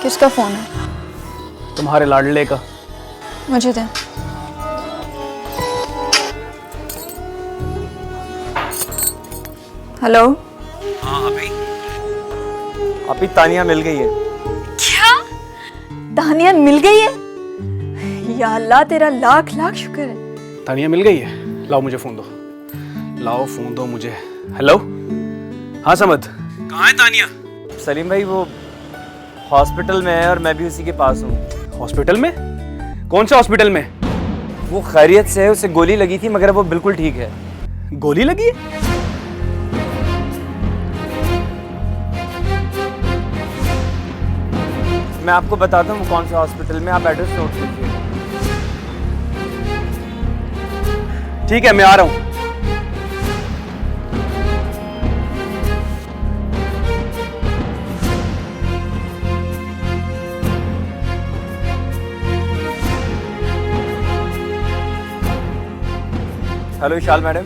किसका फ़ोन है? तुम्हारे लाडले का। मुझे दे। हेलो। हाँ अभी तानिया मिल गई है। क्या? तानिया मिल गई है? या अल्लाह तेरा लाख लाख शुक्र है। तानिया मिल गई है? लाओ मुझे फोन दो, लाओ फोन दो मुझे। हेलो, हाँ समद, कहाँ है तानिया? सलीम भाई वो हॉस्पिटल में है और मैं भी उसी के पास हूँ। हॉस्पिटल में? कौन से हॉस्पिटल में? वो खैरियत से है, उसे गोली लगी थी मगर वो बिल्कुल ठीक है। गोली लगी है? मैं आपको बताता हूँ कौन सा हॉस्पिटल में, आप एड्रेस नोट कीजिए। ठीक है, मैं आ रहा हूँ। हेलो विशाल मैडम,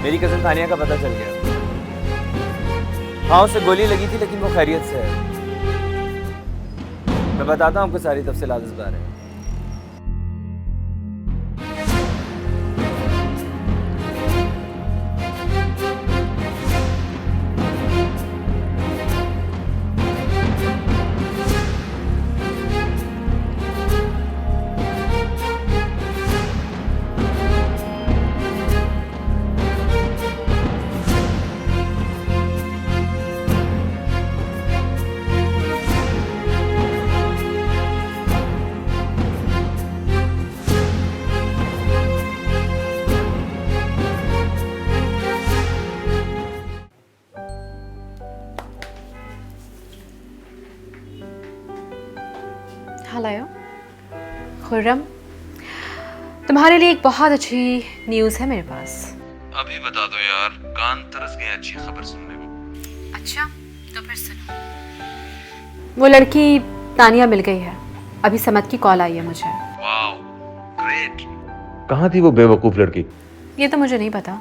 मेरी कज़न तानिया का पता चल गया। हाँ उसे गोली लगी थी लेकिन वो खैरियत से है। मैं बताता हूँ आपको सारी तफसीलात इस बारे में। हेलो खुर्रम, तुम्हारे लिए एक बहुत अच्छी न्यूज़ है मेरे पास। अभी बता दो यार, कान तरस गए अच्छी खबर सुनने को। अच्छा तो फिर सुनो, वो लड़की तानिया मिल गई है। अभी समद की कॉल आई है मुझे। Wow great. कहाँ थी वो बेवकूफ़ लड़की? ये तो मुझे नहीं पता,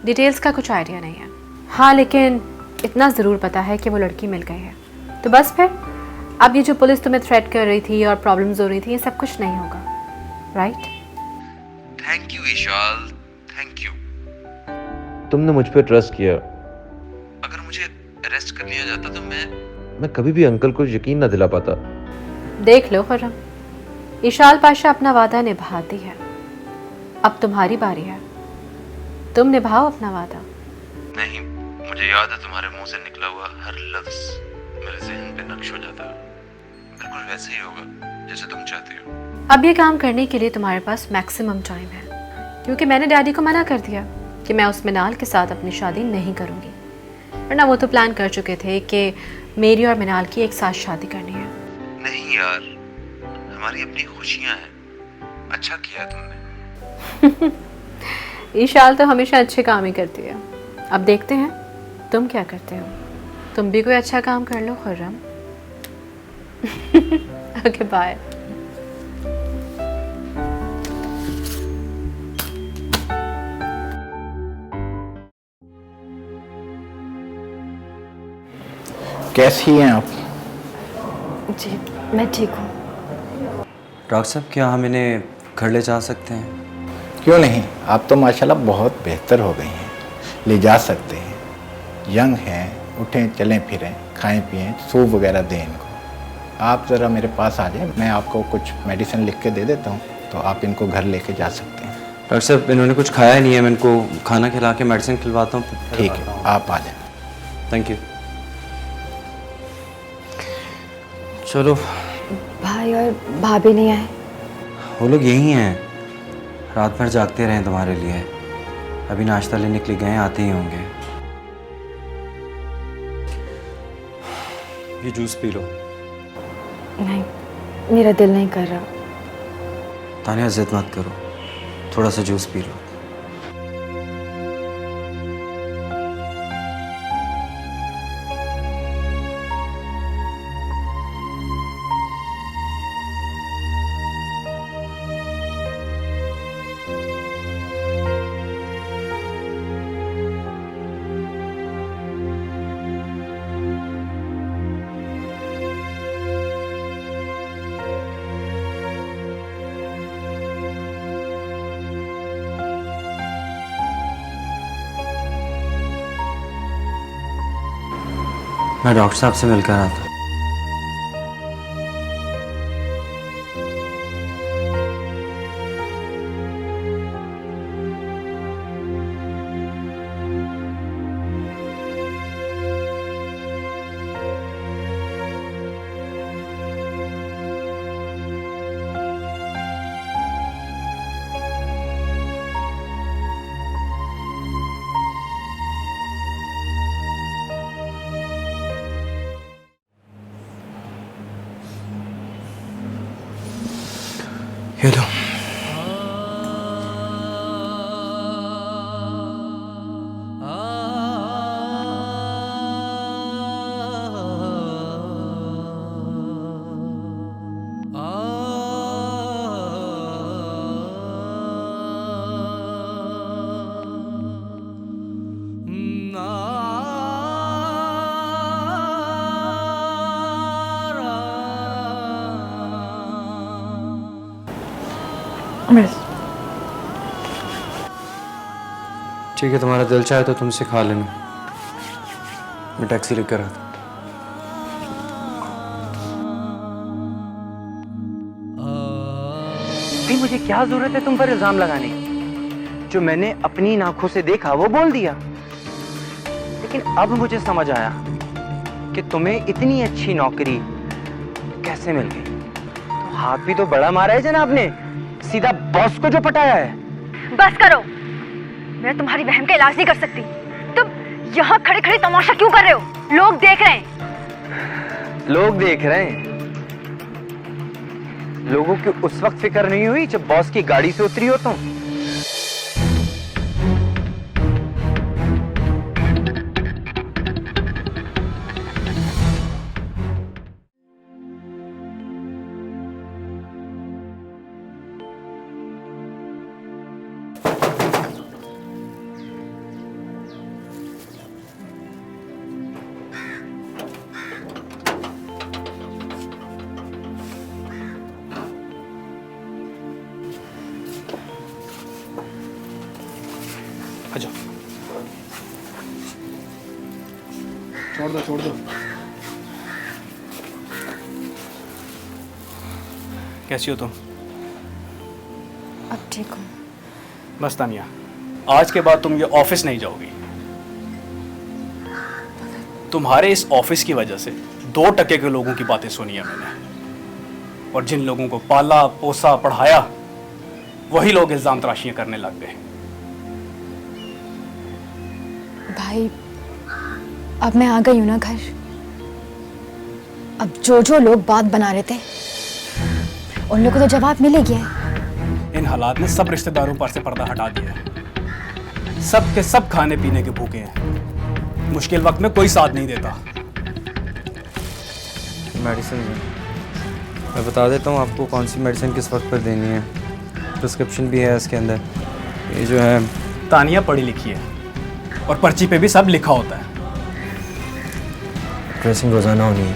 डिटेल्स का कुछ आइडिया नहीं है। हाँ लेकिन इतना ज़रूर पता है कि वो लड़की मिल गई है। तो बस फिर अब ये जो पुलिस तुम्हें थ्रेट कर रही थी और प्रॉब्लम्स हो रही थी, ये सब कुछ नहीं होगा, right? Thank you Vishal, thank you. तुमने मुझ पे ट्रस्ट किया। अगर मुझे अरेस्ट कर लिया जाता तो मैं कभी भी अंकल को यकीन ना दिला पाता। देख लो खुर्रम, इशाल पाशा अपना वादा निभाती है। अब तुम्हारी बारी है, तुम निभाओ अपना वादा। नहीं, मुझे याद है तुम्हारे मुंह से निकला हुआ हर लफ्ज मेरे ज़हन पे नक्श हो जाता है। बिल्कुल वैसे ही होगा जैसे तुम चाहती हो। अब ये काम करने के लिए तुम्हारे पास मैक्सिमम टाइम है, क्योंकि मैंने डैडी को मना कर दिया कि मैं उस मिनाल के साथ अपनी शादी नहीं करूँगी। वरना वो तो प्लान कर चुके थे कि मेरी और मिनाल की एक साथ शादी करनी है। नहीं यार, हमारी अपनी खुशियाँ हैं। अच्छा किया तुमने। ईशाल तो हमेशा अच्छे काम ही करती है। अब देखते हैं तुम क्या करते हो। तुम भी कोई अच्छा काम कर लो खुर्रम। Okay bye. कैसी हैं आप? जी मैं ठीक हूँ। डॉक्टर साहब क्या हम इन्हें घर ले जा सकते हैं? क्यों नहीं, आप तो माशाल्लाह बहुत बेहतर हो गई हैं, ले जा सकते हैं। यंग हैं, उठें चलें फिरें, खाएं पिएं, सूप वगैरह दें इनको। आप ज़रा मेरे पास आ जाएं, मैं आपको कुछ मेडिसिन लिख के दे देता हूँ, तो आप इनको घर लेके जा सकते हैं। डॉक्टर साहब इन्होंने कुछ खाया ही नहीं है, मैं इनको खाना खिला के मेडिसिन खिलवाता हूँ। ठीक है, आप आ जाएं। Thank you. चलो। भाई और भाभी नहीं आए? वो लोग यही हैं, रात भर जागते रहे तुम्हारे लिए। अभी नाश्ता लेने के लिए गए, आते ही होंगे। ये जूस पी लो। नहीं, मेरा दिल नहीं कर रहा। तानिया जिद मत करो, थोड़ा सा जूस पी लो। मैं डॉक्टर साहब से मिलकर आया था। ये लो। अमृत, ठीक है, तुम्हारा दिल चाहे तो तुमसे खा लेना। मैं टैक्सी लेकर आता। भाई मुझे क्या जरूरत है तुम पर इल्जाम लगाने की? जो मैंने अपनी आंखों से देखा वो बोल दिया। लेकिन अब मुझे समझ आया कि तुम्हें इतनी अच्छी नौकरी कैसे मिल गई। तो हाथ भी तो बड़ा मारा है जनाब ने, सीधा बॉस को जो पटाया है। बस करो, मैं तुम्हारी बहन का इलाज नहीं कर सकती। तुम यहाँ खड़े खड़े तमाशा क्यों कर रहे हो? लोग देख रहे हैं। लोग देख रहे हैं? लोगों की उस वक्त फिक्र नहीं हुई जब बॉस की गाड़ी से उतरी हो तुम। अच्छा, छोड़ दो। कैसी हो तुम? अब ठीक हूँ। बस तानिया, आज के बाद तुम ये ऑफिस नहीं जाओगी। तुम्हारे इस ऑफिस की वजह से 2% के लोगों की बातें सुनी है मैंने, और जिन लोगों को पाला पोसा पढ़ाया वही लोग इल्जाम तराशियां करने लग गए। भाई, अब मैं आ गई हूं ना घर। अब जो लोग बात बना रहे थे उन लोगों को तो जवाब मिल ही गया। इन हालात ने सब रिश्तेदारों पर से पर्दा हटा दिया है। सब के सब खाने पीने के भूखे हैं। मुश्किल वक्त में कोई साथ नहीं देता। मेडिसिन मैं बता देता हूँ आपको कौन सी मेडिसिन किस वक्त पर देनी है। प्रिस्क्रिप्शन भी है इसके अंदर। ये जो है, तानिया पढ़ी लिखी है और पर्ची पे भी सब लिखा होता है। ड्रेसिंग रोजाना होनी है।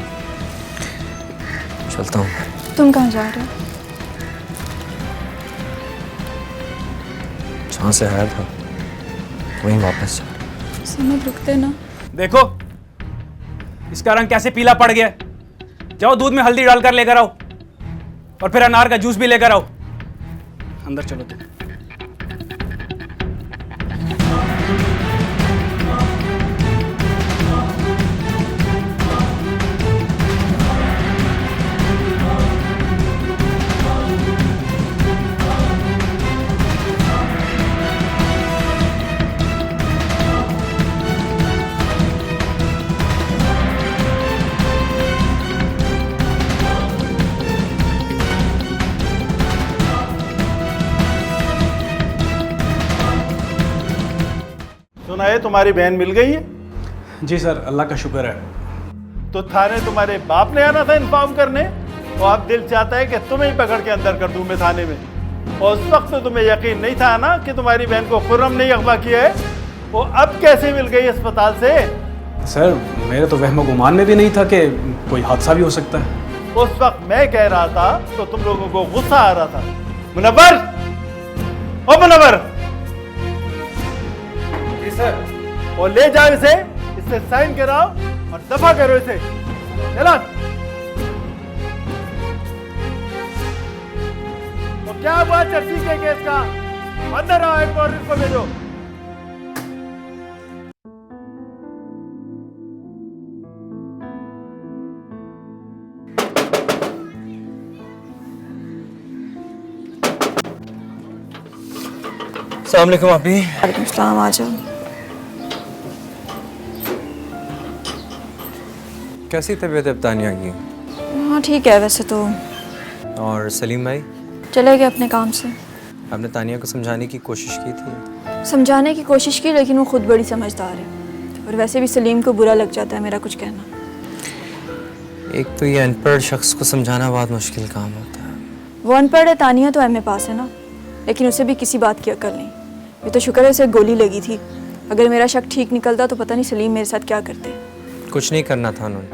चलता हूँ। तुम कहाँ जा रहे हो? जहाँ से आया था वहीं वापस जा रहा हूँ। समझ रुकते ना। देखो इसका रंग कैसे पीला पड़ गया। जाओ दूध में हल्दी डालकर लेकर आओ, और फिर अनार का जूस भी लेकर आओ। अंदर चलो तुम। सुना है तुम्हारी बहन मिल गई है? जी सर, अल्लाह का शुक्र है। तो थाने तुम्हारे बाप ने आना था इन्फॉर्म करने, और अब दिल चाहता है कि तुम्हें ही पकड़ के अंदर कर दूं मैं थाने में। और उस वक्त तो तुम्हें यकीन नहीं था ना कि तुम्हारी बहन को खुर्रम ने अगवा किया है। वो अब कैसे मिल गई अस्पताल से? सर मेरे तो वहम गुमान में भी नहीं था कि कोई हादसा भी हो सकता है। उस वक्त मैं कह रहा था तो तुम लोगों को गुस्सा आ रहा था। मुनव्वर, ओ मुनव्वर, जी सर। और ले जाओ इसे, इससे साइन कराओ और दफा करो इसे। चला। तो क्या हुआ चर्ची के केस का? अंदर आओ, एक और इसको भेजो। अस्सलाम वालेकुम आपी। वालेकुम सलाम, आ जाओ। कैसी तबीयत है अब तानिया की? हाँ ठीक है वैसे तो। और सलीम भाई? चले गए अपने काम से। आपने तानिया को समझाने की कोशिश की थी? समझाने की कोशिश की लेकिन वो खुद बड़ी समझदार है, और वैसे भी सलीम को बुरा लग जाता है मेरा कुछ कहना। एक तो ये अनपढ़ शख्स को समझाना बहुत मुश्किल काम होता है। वो अनपढ़ है, तानिया तो एमए पास है ना, लेकिन उसे भी किसी बात की अकल नहीं। ये तो शुक्र है उसे गोली लगी थी, अगर मेरा शक ठीक निकलता तो पता नहीं सलीम मेरे साथ क्या करते। कुछ नहीं करना था उन्होंने,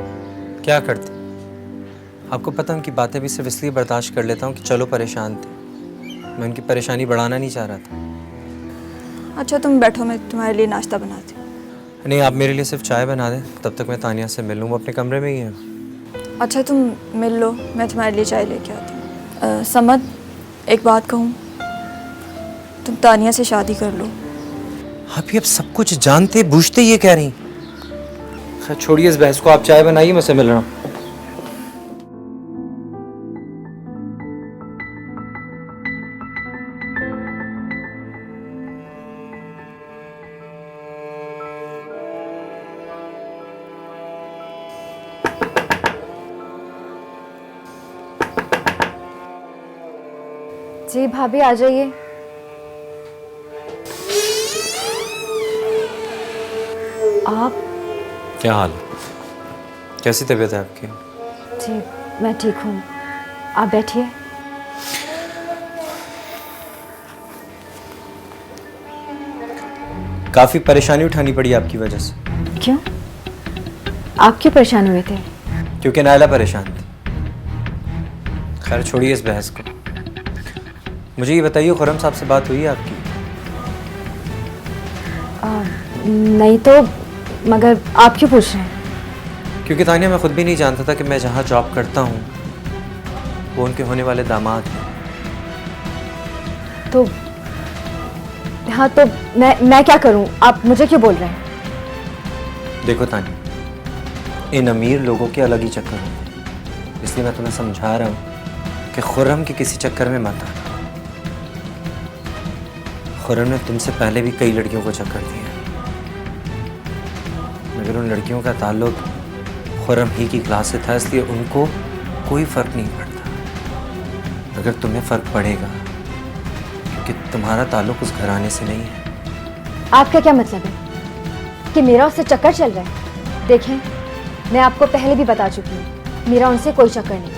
क्या करते? आपको पता उनकी बातें भी सिर्फ इसलिए बर्दाश्त कर लेता हूँ कि चलो परेशान थे, मैं उनकी परेशानी बढ़ाना नहीं चाह रहा था। अच्छा तुम बैठो, मैं तुम्हारे लिए नाश्ता बनाती हूँ। नहीं, आप मेरे लिए सिर्फ चाय बना दें, तब तक मैं तानिया से मिल लूँ, वो अपने कमरे में ही है। अच्छा तुम मिल लो, मैं तुम्हारे लिए चाय लेके आती हूँ। समद, एक बात कहूँ, तुम तानिया से शादी कर लो। आप ये अब सब कुछ जानते बूझते ये कह रही? खैर छोड़िए इस बहस को, आप चाय बनाइए, मैं से मिल रहा हूँ। जी भाभी आ जाइए। आप? क्या हाल है? कैसी तबीयत है आपकी? जी मैं ठीक हूँ, आप बैठिए। काफी परेशानी उठानी पड़ी आपकी वजह से। क्यों? आप क्यों परेशान हुए थे? क्योंकि नायला परेशान थी। खैर छोड़िए इस बहस को, मुझे ये बताइए खुर्रम साहब से बात हुई है आपकी? नहीं तो, मगर आप क्यों पूछ रहे हैं? क्योंकि तानिया मैं खुद भी नहीं जानता था कि मैं जहाँ जॉब करता हूँ वो उनके होने वाले दामाद हैं। तो हाँ, तो मैं क्या करूँ? आप मुझे क्यों बोल रहे हैं? देखो तानिया, इन अमीर लोगों के अलग ही चक्कर होते हैं, इसलिए मैं तुम्हें समझा रहा हूँ कि खुर्रम के किसी चक्कर में मत आना। खुर्रम ने तुमसे पहले भी कई लड़कियों को चक्कर दिया, मगर उन लड़कियों का ताल्लुक खुर्रम ही की क्लास से था, इसलिए उनको कोई फ़र्क नहीं पड़ता। अगर तुम्हें फ़र्क पड़ेगा क्योंकि तुम्हारा ताल्लुक उस घराने से नहीं है। आपका क्या मतलब है कि मेरा उससे चक्कर चल रहा है? देखें, मैं आपको पहले भी बता चुकी हूँ, मेरा उनसे कोई चक्कर नहीं,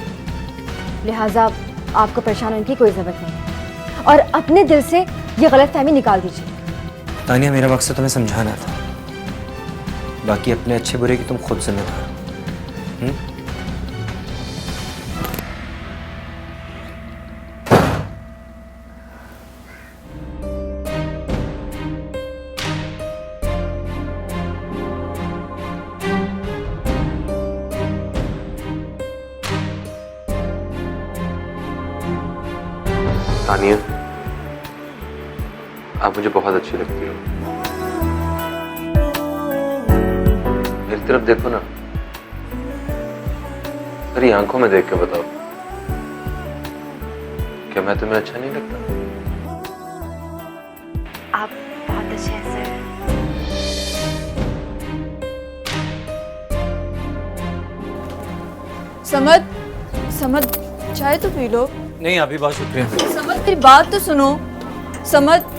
लिहाजा आपको परेशान होने की कोई ज़रूरत नहीं है, और अपने दिल से ये गलतफहमी निकाल दीजिए। तानिया मेरा मकसद तुम्हें समझाना था, बाकी अपने अच्छे बुरे की तुम खुद जिम्मेदार हो। तानिया, आप मुझे बहुत अच्छी लगती हो। मेरी तरफ देखो ना, मेरी आंखों में देख के बताओ, क्या मैं तुम्हें अच्छा नहीं लगता? आप बहुत अच्छे हैं सर। समद, समद चाय तो पी लो। नहीं अभी बहुत शुक्रिया। समद मेरी बात तो सुनो। समद